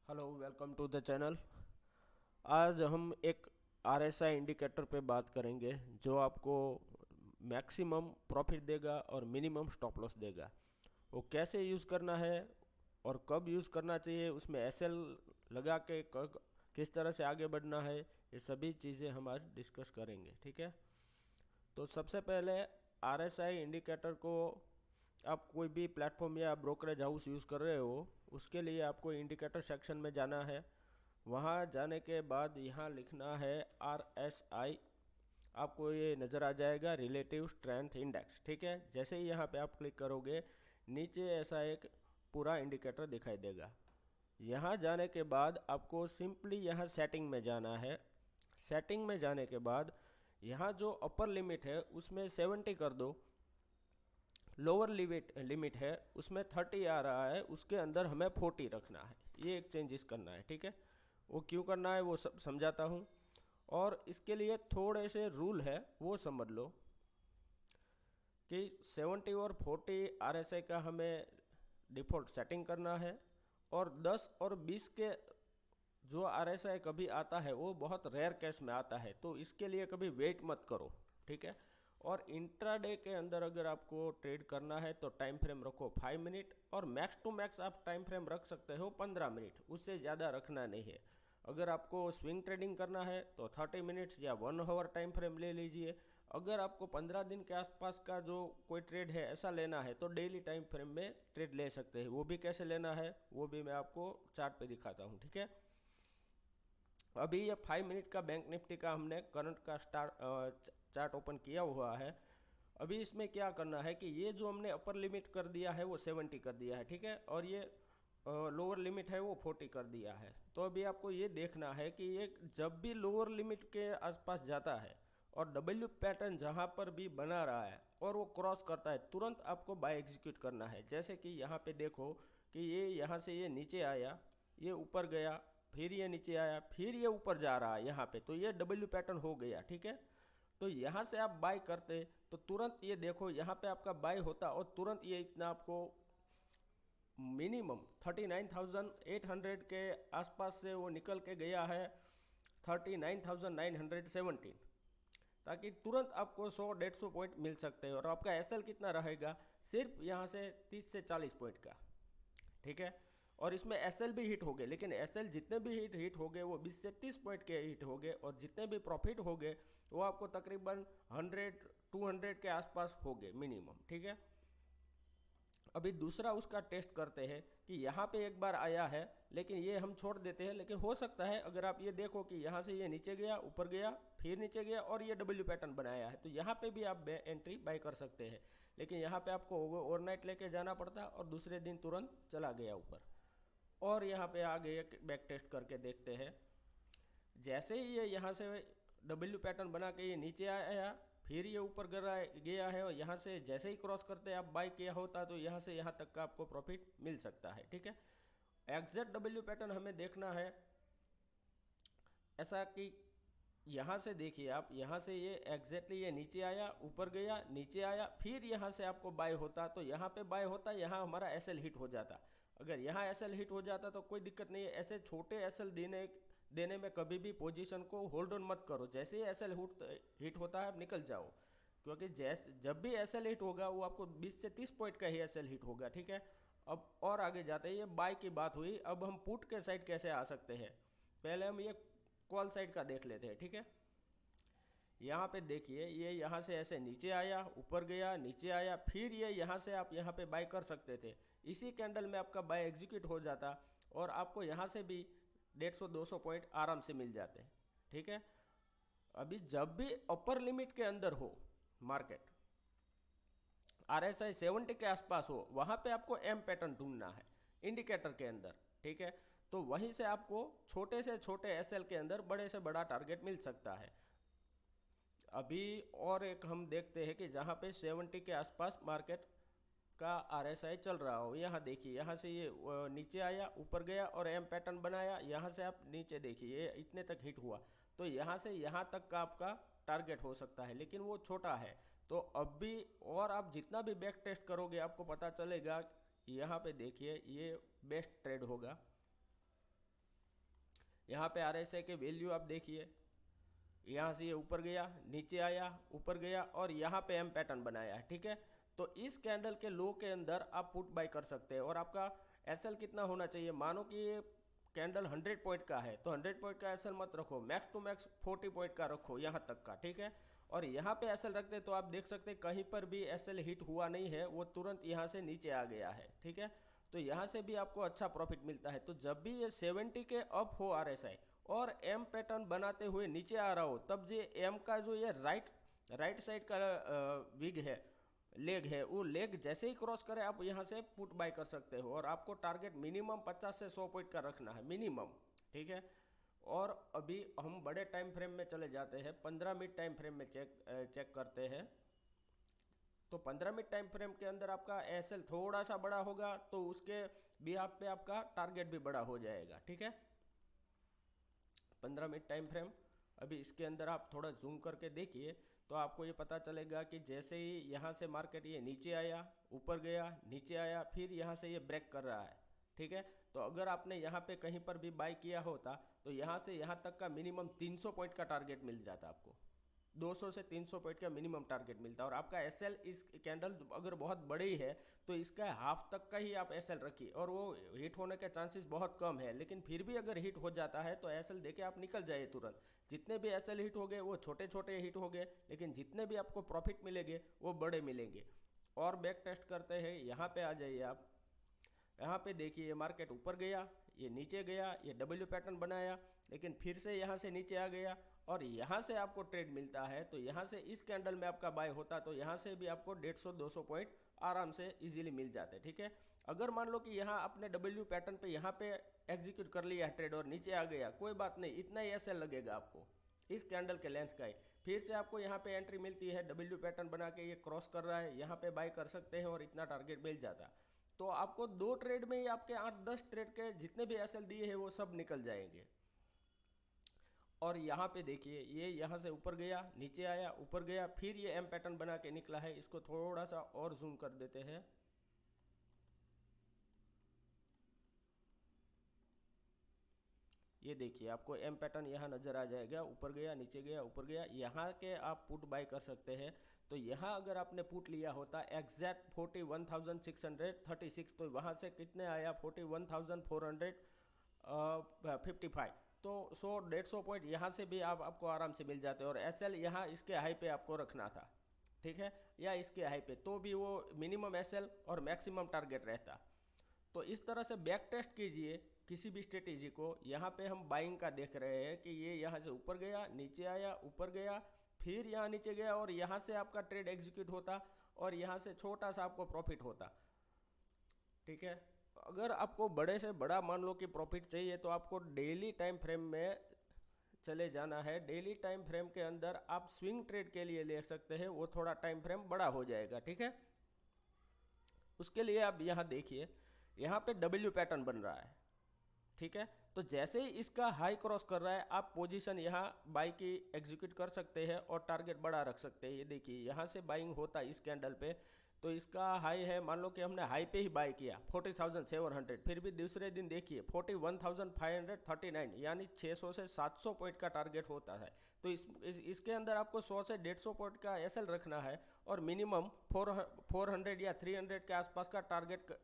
Hello, welcome to the channel. आज हम एक आरएसआई इंडिकेटर पे बात करेंगे जो आपको मैक्सिमम प्रॉफिट देगा और मिनिमम स्टॉप लॉस देगा। वो कैसे यूज़ करना है और कब यूज़ करना चाहिए, उसमें एसएल लगा के किस तरह से आगे बढ़ना है, ये सभी चीज़ें हम आज डिस्कस करेंगे। ठीक है, तो सबसे पहले आरएसआई इंडिकेटर को आप कोई भी प्लेटफॉर्म या ब्रोकरेज हाउस यूज़ कर रहे हो, उसके लिए आपको इंडिकेटर सेक्शन में जाना है। वहाँ जाने के बाद यहाँ लिखना है RSI। आपको ये नज़र आ जाएगा, रिलेटिव स्ट्रेंथ इंडेक्स। ठीक है, जैसे ही यहाँ पे आप क्लिक करोगे, नीचे ऐसा एक पूरा इंडिकेटर दिखाई देगा। यहाँ जाने के बाद आपको सिंपली यहाँ सेटिंग में जाना है। सेटिंग में जाने के बाद यहाँ जो अपर लिमिट है उसमें 70 कर दो। लोअर लिमिट लिमिट है उसमें 30 आ रहा है, उसके अंदर हमें 40 रखना है। ये एक चेंजेस करना है। ठीक है, वो क्यों करना है वो सब समझाता हूँ। और इसके लिए थोड़े से रूल है, वो समझ लो कि 70 और 40 आरएसआई का हमें डिफ़ॉल्ट सेटिंग करना है। और 10 और 20 के जो आरएसआई कभी आता है वो बहुत रेयर केस में आता है, तो इसके लिए कभी वेट मत करो। ठीक है, और इंट्राडे के अंदर अगर आपको ट्रेड करना है तो टाइम फ्रेम रखो 5 मिनट, और मैक्स टू मैक्स आप टाइम फ्रेम रख सकते हो 15 मिनट, उससे ज़्यादा रखना नहीं है। अगर आपको स्विंग ट्रेडिंग करना है तो 30 मिनट्स या 1 आवर टाइम फ्रेम ले लीजिए। अगर आपको 15 दिन के आसपास का जो कोई ट्रेड है ऐसा लेना है तो डेली टाइम फ्रेम में ट्रेड ले सकते हैं। वो भी कैसे लेना है वो भी मैं आपको चार्ट पे दिखाता हूँ। ठीक है, अभी ये 5 मिनट का बैंक निफ्टी का हमने करंट का चार्ट ओपन किया हुआ है। अभी इसमें क्या करना है कि ये जो हमने अपर लिमिट कर दिया है वो 70 कर दिया है। ठीक है, और ये लोअर लिमिट है वो 40 कर दिया है। तो अभी आपको ये देखना है कि ये जब भी लोअर लिमिट के आसपास जाता है और डब्ल्यू पैटर्न जहाँ पर भी बना रहा है और वो क्रॉस करता है, तुरंत आपको बाय एग्जीक्यूट करना है। जैसे कि यहाँ पे देखो कि ये यहाँ से ये नीचे आया, ये ऊपर गया, फिर ये नीचे आया, फिर ये ऊपर जा रहा है यहाँ पे, तो ये डब्ल्यू पैटर्न हो गया। ठीक है, तो यहाँ से आप बाय करते तो तुरंत ये देखो यहाँ पे आपका बाय होता और तुरंत ये इतना आपको मिनिमम 39,800 के आसपास से वो निकल के गया है 39,917, ताकि तुरंत आपको 100-150 पॉइंट मिल सकते हैं। और आपका एसएल कितना रहेगा, सिर्फ यहाँ से 30 से 40 पॉइंट का। ठीक है, और इसमें एसएल भी हिट हो गए, लेकिन एसएल जितने भी हिट हो गए वो 20 से 30 पॉइंट के हिट हो गए, और जितने भी प्रॉफिट हो गए वो आपको तकरीबन 100-200 के आसपास हो गए मिनिमम। ठीक है, अभी दूसरा उसका टेस्ट करते हैं कि यहाँ पे एक बार आया है लेकिन ये हम छोड़ देते हैं। लेकिन हो सकता है अगर आप ये देखो कि यहाँ से ये नीचे गया, ऊपर गया, फिर नीचे गया और ये डब्ल्यू पैटर्न बनाया है, तो यहाँ पे भी आप एंट्री बाय कर सकते हैं। लेकिन यहाँ पे आपको ओवरनाइट लेके जाना पड़ता और दूसरे दिन तुरंत चला गया ऊपर। और यहाँ पे आगे बैक टेस्ट करके देखते हैं। जैसे ही ये यहाँ से डब्ल्यू पैटर्न बना के ये नीचे आया, फिर ये ऊपर गया है, और यहाँ से जैसे ही क्रॉस करते आप बाई किया होता तो यहाँ से यहाँ तक का आपको प्रॉफिट मिल सकता है। ठीक है, एग्जैक्ट डब्ल्यू पैटर्न हमें देखना है, ऐसा कि यहाँ से देखिए आप, यहाँ से ये एग्जैक्टली ये नीचे आया, ऊपर गया, नीचे आया, फिर यहाँ से आपको बाय होता तो यहाँ पे बाय होता, यहाँ हमारा एसएल हिट हो जाता। अगर यहाँ एसएल हिट हो जाता तो कोई दिक्कत नहीं है। ऐसे छोटे एसएल देने देने में कभी भी पोजीशन को होल्ड ऑन मत करो। जैसे ही एसएल हिट होता है आप निकल जाओ, क्योंकि जब भी एसएल हिट होगा वो आपको 20 से 30 पॉइंट का ही एसएल हिट होगा। ठीक है, अब और आगे जाते हैं, ये बाय की बात हुई, अब हम पुट के साइड कैसे आ सकते हैं, पहले हम ये कॉल साइड का देख लेते हैं। ठीक है, यहाँ पे देखिए ये यहाँ से ऐसे नीचे आया, ऊपर गया, नीचे आया, फिर ये यहाँ से आप यहाँ पे बाय कर सकते थे। इसी कैंडल में आपका बाय एग्जीक्यूट हो जाता और आपको यहाँ से भी 150-200 पॉइंट आराम से मिल जाते हैं। ठीक है, अभी जब भी अपर लिमिट के अंदर हो मार्केट, आरएसआई 70 के आसपास हो, वहाँ पे आपको एम पैटर्न ढूंढना है इंडिकेटर के अंदर। ठीक है, तो वहीं से आपको छोटे से छोटे एसएल के अंदर बड़े से बड़ा टारगेट मिल सकता है। अभी और एक हम देखते हैं कि जहाँ पे 70 के आसपास मार्केट का आरएसआई चल रहा हो। यहाँ देखिए यहाँ से ये नीचे आया, ऊपर गया और एम पैटर्न बनाया, यहाँ से आप नीचे देखिए ये इतने तक हिट हुआ, तो यहाँ से यहाँ तक का आपका टारगेट हो सकता है, लेकिन वो छोटा है। तो अब भी और आप जितना भी बैक टेस्ट करोगे आपको पता चलेगा। यहाँ पे देखिए ये बेस्ट ट्रेड होगा। यहाँ पे RSI के वैल्यू आप देखिए, यहाँ से ये ऊपर गया, नीचे आया, ऊपर गया और यहाँ पे एम पैटर्न बनाया है, ठीक है। तो इस कैंडल के लो के अंदर आप पुट बाय कर सकते हैं। और आपका एसएल कितना होना चाहिए, मानो कि ये कैंडल 100 पॉइंट का है तो 100 पॉइंट का एसएल मत रखो, मैक्स टू मैक्स 40 पॉइंट का रखो यहाँ तक का, ठीक है। और यहाँ पे एसएल रखते तो आप देख सकते हैं कहीं पर भी एसएल हिट हुआ नहीं है, वो तुरंत यहाँ से नीचे आ गया है, ठीक है। तो यहाँ से भी आपको अच्छा प्रॉफिट मिलता है। तो जब भी ये 70 के अप हो RSI और एम पैटर्न बनाते हुए नीचे आ रहा हो, तब ये एम का जो ये राइट साइड का विग है, लेग है, वो लेग जैसे ही क्रॉस करे आप यहाँ से पुट बाय कर सकते हो। और आपको टारगेट मिनिमम 50 से 100 पॉइंट का रखना है मिनिमम, ठीक है। और अभी हम बड़े टाइम फ्रेम में चले जाते हैं, 15 मिनट टाइम फ्रेम में चेक करते हैं। तो 15 मिनट टाइम फ्रेम के अंदर आपका एसएल थोड़ा सा बड़ा होगा तो उसके बिहाफ पे आपका टारगेट भी बड़ा हो जाएगा, ठीक है। 15 मिनट टाइम फ्रेम, अभी इसके अंदर आप थोड़ा जूम करके देखिए तो आपको ये पता चलेगा कि जैसे ही यहाँ से मार्केट ये नीचे आया, ऊपर गया, नीचे आया, फिर यहाँ से ये ब्रेक कर रहा है, ठीक है। तो अगर आपने यहाँ पे कहीं पर भी बाय किया होता तो यहाँ से यहाँ तक का मिनिमम 300 पॉइंट का टारगेट मिल जाता आपको, 200 से 300 पॉइंट का मिनिमम टारगेट मिलता है। और आपका एसएल इस कैंडल अगर बहुत बड़ी है तो इसका हाफ तक का ही आप एसएल रखिए, और वो हिट होने के चांसेस बहुत कम है, लेकिन फिर भी अगर हिट हो जाता है तो एसएल देके आप निकल जाइए तुरंत। जितने भी एसएल हिट हो गए वो छोटे छोटे हिट हो गए, लेकिन जितने भी आपको प्रॉफिट मिलेंगे वो बड़े मिलेंगे। और बैक टेस्ट करते हैं, यहाँ पे आ जाइए आप, यहाँ पे देखिए मार्केट ऊपर गया, ये नीचे गया, ये डब्ल्यू पैटर्न बनाया, लेकिन फिर से यहाँ से नीचे आ गया और यहाँ से आपको ट्रेड मिलता है। तो यहाँ से इस कैंडल में आपका बाय होता तो यहाँ से भी आपको 150-200 पॉइंट आराम से इजीली मिल जाते, ठीक है। अगर मान लो कि यहाँ आपने डब्ल्यू पैटर्न पे यहाँ पे एग्जीक्यूट कर लिया है ट्रेड और नीचे आ गया, कोई बात नहीं, इतना ही एसएल लगेगा आपको इस कैंडल के लेंथ का ही। फिर से आपको यहाँ पे एंट्री मिलती है, डब्ल्यू पैटर्न बना के ये क्रॉस कर रहा है, यहाँ पे बाय कर सकते हैं और इतना टारगेट मिल जाता। तो आपको 2 ट्रेड में ही आपके 8-10 ट्रेड के जितने भी एसएल दिए हैं वो सब निकल जाएंगे। और यहाँ पे देखिए ये यहाँ से ऊपर गया, नीचे आया, ऊपर गया, फिर ये एम पैटर्न बना के निकला है। इसको थोड़ा सा और जूम कर देते हैं, ये देखिए आपको एम पैटर्न यहाँ नज़र आ जाएगा, ऊपर गया, नीचे गया, ऊपर गया, यहाँ के आप पुट बाय कर सकते हैं। तो यहाँ अगर आपने पुट लिया होता एग्जैक्ट 41,636, तो वहाँ से कितने आया 41,455, तो 100-150 पॉइंट यहाँ से भी आपको आराम से मिल जाते हैं। और एसएल यहाँ इसके हाई पे आपको रखना था, ठीक है, या इसके हाई पे, तो भी वो मिनिमम एसएल और मैक्सिमम टारगेट रहता। तो इस तरह से बैक टेस्ट कीजिए किसी भी स्ट्रेटेजी को। यहाँ पे हम बाइंग का देख रहे हैं कि ये यहाँ से ऊपर गया, नीचे आया, ऊपर गया, फिर यहाँ नीचे गया और यहाँ से आपका ट्रेड एग्जीक्यूट होता और यहाँ से छोटा सा आपको प्रॉफिट होता, ठीक है। अगर आपको बड़े से बड़ा मान लो कि प्रॉफिट चाहिए तो आपको डेली टाइम फ्रेम में चले जाना है। डेली टाइम फ्रेम के अंदर आप स्विंग ट्रेड के लिए ले सकते हैं, वो थोड़ा टाइम फ्रेम बड़ा हो जाएगा, ठीक है। उसके लिए आप यहाँ देखिए, यहाँ पे डब्ल्यू पैटर्न बन रहा है, ठीक है। तो जैसे ही इसका हाई क्रॉस कर रहा है आप पोजीशन यहाँ बाई की एग्जीक्यूट कर सकते हैं और टारगेट बड़ा रख सकते हैं। ये देखिए यहाँ से बाइंग होता है इस कैंडल पे, तो इसका हाई है, मान लो कि हमने हाई पे ही बाय किया 40,700, फिर भी दूसरे दिन देखिए 41,539, यानी 600 से 700 पॉइंट का टारगेट होता है। तो इसके अंदर आपको 100 से 150 पॉइंट का एसएल रखना है और मिनिमम 400 या 300 के आसपास का टारगेट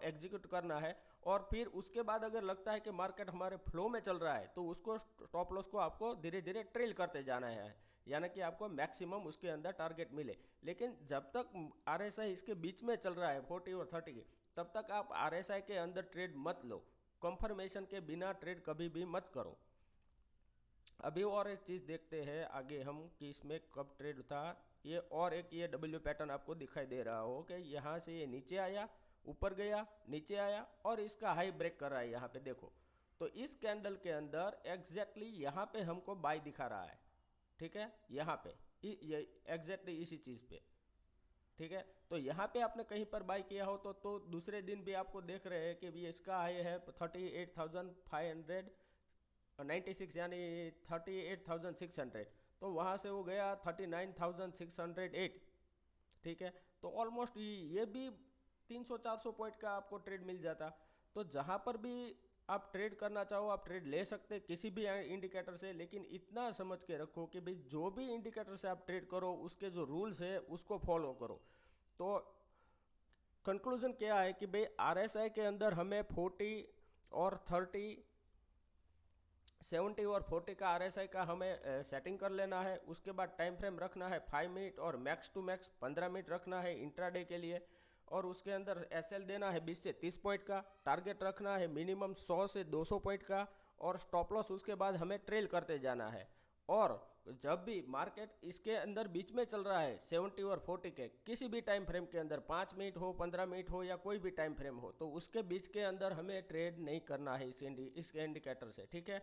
एग्जीक्यूट करना है। और फिर उसके बाद अगर लगता है कि मार्केट हमारे फ्लो में चल रहा है तो उसको स्टॉप लॉस को आपको धीरे धीरे ट्रेल करते जाना है, यानी कि आपको मैक्सिमम उसके अंदर टारगेट मिले। लेकिन जब तक आरएसआई इसके बीच में चल रहा है 40 और 30 के, तब तक आप आरएसआई के अंदर ट्रेड मत लो, कंफर्मेशन के बिना ट्रेड कभी भी मत करो। अभी और एक चीज़ देखते हैं आगे हम कि इसमें कब ट्रेड था। ये और एक ये डब्ल्यू पैटर्न आपको दिखाई दे रहा हो कि यहाँ से ये नीचे आया, ऊपर गया, नीचे आया और इसका हाई ब्रेक कर रहा है, यहाँ पे देखो। तो इस कैंडल के अंदर एग्जैक्टली यहाँ पे हमको बाय दिखा रहा है, ठीक है, यहाँ पे ये एग्जैक्टली इसी चीज़ पे, ठीक है। तो यहाँ पे आपने कहीं पर बाय किया हो तो दूसरे दिन भी आपको देख रहे हैं कि भी इसका हाई है 38,596, यानी 38,600, तो वहाँ से वो गया 39,608, ठीक है। तो ऑलमोस्ट ये भी 300-400 पॉइंट का आपको ट्रेड मिल जाता। तो जहाँ पर भी आप ट्रेड करना चाहो आप ट्रेड ले सकते किसी भी इंडिकेटर से, लेकिन इतना समझ के रखो कि भाई जो भी इंडिकेटर से आप ट्रेड करो उसके जो रूल्स है उसको फॉलो करो। तो कंक्लूजन क्या है कि भाई आरएसआई के अंदर हमें 40 और 30, 70 और 40 का आरएसआई का हमें सेटिंग कर लेना है। उसके बाद टाइम फ्रेम रखना है 5 मिनट और मैक्स टू मैक्स 15 मिनट रखना है इंट्राडे के लिए। और उसके अंदर एसएल देना है 20 से 30 पॉइंट का, टारगेट रखना है मिनिमम 100 से 200 पॉइंट का, और स्टॉप लॉस उसके बाद हमें ट्रेल करते जाना है। और जब भी मार्केट इसके अंदर बीच में चल रहा है 70 और 40 के किसी भी टाइम फ्रेम के अंदर, 5 मिनट हो 15 मिनट हो या कोई भी टाइम फ्रेम हो, तो उसके बीच के अंदर हमें ट्रेड नहीं करना है इस इंडिकेटर से, ठीक है।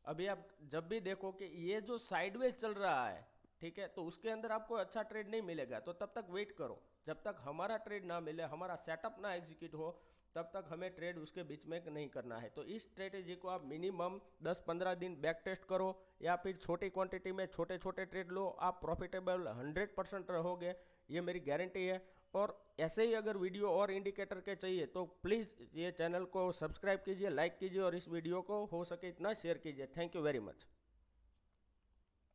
अभी आप जब भी देखो कि ये जो साइडवेज चल रहा है, ठीक है, तो उसके अंदर आपको अच्छा ट्रेड नहीं मिलेगा, तो तब तक वेट करो। जब तक हमारा ट्रेड ना मिले, हमारा सेटअप ना एग्जीक्यूट हो, तब तक हमें ट्रेड उसके बीच में नहीं करना है। तो इस स्ट्रेटेजी को आप मिनिमम 10-15 दिन बैक टेस्ट करो, या फिर छोटी क्वांटिटी में छोटे छोटे ट्रेड लो, आप प्रॉफिटेबल 100% रहोगे, ये मेरी गारंटी है। और ऐसे ही अगर वीडियो और इंडिकेटर के चाहिए तो प्लीज़ ये चैनल को सब्सक्राइब कीजिए, लाइक कीजिए और इस वीडियो को हो सके इतना शेयर कीजिए। Thank you very much.